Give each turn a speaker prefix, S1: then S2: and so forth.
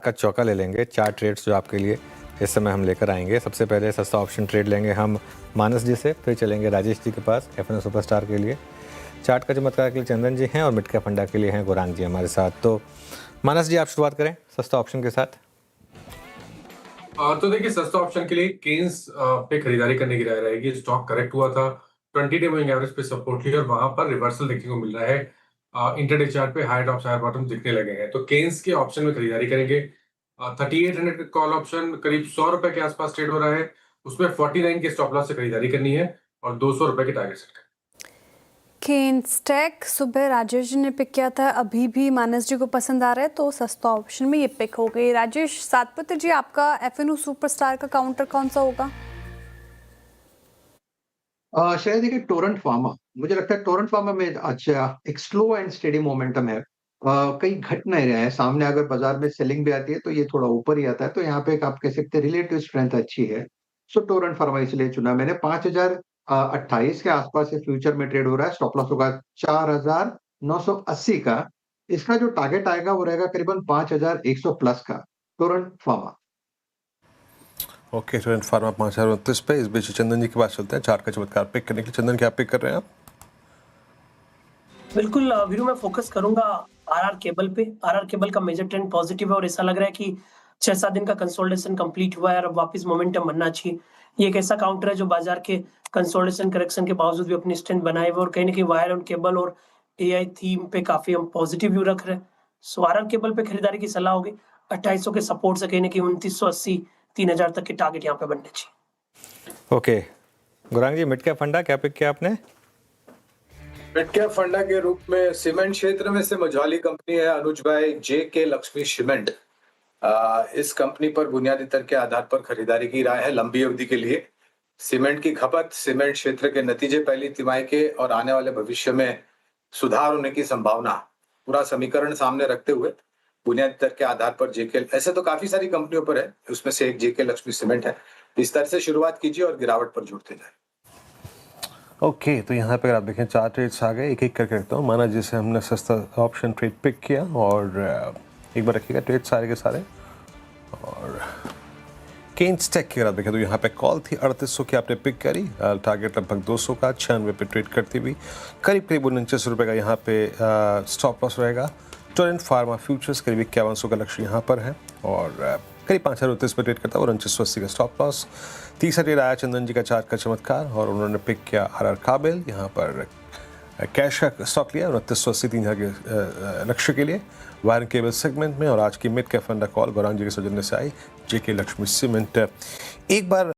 S1: का चौका ले लेंगे। 4 ट्रेड्स जो आपके लिए इस समय हम लेकर आएंगे। सबसे पहले सस्ता ऑप्शन ट्रेड लेंगे हम मानस जी से, फिर चलेंगे राजेश जी के पास एफएनओ सुपरस्टार के लिए। चार्ट का चमत्कार के लिए चंदन जी हैं और मिड कैप फंडा के लिए हैं गौरांग जी हमारे साथ। तो मानस जी आप शुरुआत करें सस्ता ऑप्शन के साथ।
S2: तो देखिए, सस्ता ऑप्शन के लिए केन्स पे खरीदारी करने की राय रहेगी। स्टॉक करेक्ट हुआ था, 20 डे मूविंग एवरेज पे सपोर्ट लिया और वहां पर रिवर्सल देखने को मिल रहा है। इंटरडे चार्ट पे हाई टॉप्स हाई बॉटम दिखने लगे हैं, तो केन्स के ऑप्शन में खरीदारी करेंगे। 3800 का कॉल ऑप्शन करीब 100 रुपए के आसपास ट्रेड हो रहा है। उसमें 49 के स्टॉप लॉस से खरीदारी करनी है और 200 रुपए के टारगेट सेट करना है।
S3: केन्स टेक सुबह राजेश जी ने पिक किया था, अभी भी मानस जी को पसंद आ रहा है, तो सस्ता ऑप्शन में ये पिक हो गई। राजेश सातपुत्र जी, आपका एफएनओ सुपरस्टार का काउंटर कौन सा होगा?
S4: शायद देखिए टोरेंट फार्मा। मुझे लगता है टोरेंट फार्मा में अच्छा एक स्लो एंड स्टेडी मोमेंटम है। कहीं घट नहीं रहा है। सामने अगर बाजार में सेलिंग भी आती है तो ये थोड़ा ऊपर ही आता है, तो यहाँ पे एक आप कह सकते हैं रिलेटिव स्ट्रेंथ अच्छी है। सो टोरेंट फार्मा इसलिए चुना मैंने। 5028 के आसपास ये फ्यूचर में ट्रेड हो रहा है। स्टॉप लॉस होगा 4980 का। इसका जो टारगेट आएगा वो रहेगा करीबन 5100 प्लस का। Torrent pharma.
S5: Okay, Torrent pharma 5029 पे। इस बीच चंदन जी के पास चलते हैं चार्ट का चमत्कार पिक करने के लिए। चंदन, क्या पिक कर रहे हैं आप?
S6: बिल्कुल वीरू, मैं फोकस करूंगा आरआर केबल पे। आरआर केबल का मेजर ट्रेंड पॉजिटिव है और ऐसा लग रहा है कि 6-7 दिन का कंसोलिडेशन कंप्लीट हुआ है और अब वापस मोमेंटम बनना चाहिए। ये एक ऐसा काउंटर है जो बाजार के कंसोलिडेशन करेक्शन के बावजूद भी अपनी स्ट्रेंथ बनाए हुए और कहीं ना कहीं वायर ऑन केबल और एआई थीम पे काफी हम पॉजिटिव व्यू रख रहे हैं। सो आरआर केबल पे खरीदारी की सलाह होगी। 2800 के सपोर्ट से कहीं ना कहीं 2980 3000 तक के टारगेट यहाँ पे बनने चाहिए।
S1: ओके गौरांग जी, मिड कैप फंडा क्या पिक किया आपने?
S7: मिड कैप फंडा के रूप में सीमेंट क्षेत्र में से मझौली कंपनी है अनुज भाई जेके लक्ष्मी सीमेंट। इस कंपनी पर बुनियादी दर के आधार पर खरीदारी की राय है लंबी अवधि के लिए। सीमेंट की खपत, सीमेंट क्षेत्र के नतीजे पहली तिमाही के और आने वाले भविष्य में सुधार होने की संभावना, पूरा समीकरण सामने रखते हुए बुनियादी दर के आधार पर जेके, ऐसे तो काफी सारी कंपनियों पर है, उसमें से एक जेके लक्ष्मी सीमेंट है। इस तरह से शुरुआत कीजिए और गिरावट पर जुड़ते जाए।
S5: ओके, तो यहाँ पे अगर आप देखें 4 ट्रेड्स आ गए। एक एक करके रखता हूँ। माना जैसे हमने सस्ता ऑप्शन ट्रेड पिक किया और एक बार रखिएगा ट्रेड सारे के सारे। और केन्स टेक की अगर आप देखें तो यहाँ पे कॉल थी 3800 की, आपने पिक करी। टारगेट लगभग 200 का, 96 पे ट्रेड करती हुई करीब 49 रुपये का यहाँ पे स्टॉप लॉस रहेगा। टोरेंट फार्मा फ्यूचर्स करीब 5100 का लक्ष्य यहाँ पर है और करीब 5029 पे ट्रेड करता है और 4980 का स्टॉप लॉस। तीसरा ट्रेड आया चंदन जी का चार्ट का चमत्कार और उन्होंने पिक किया आरआर काबिल। यहाँ पर कैश का स्टॉक लिया 2980 3000 के लक्ष्य के लिए वायर केबल सेगमेंट में। और आज की मिड कैप फंडा कॉल गौरांग जी के सौजन्य से आई जेके लक्ष्मी सीमेंट। एक बार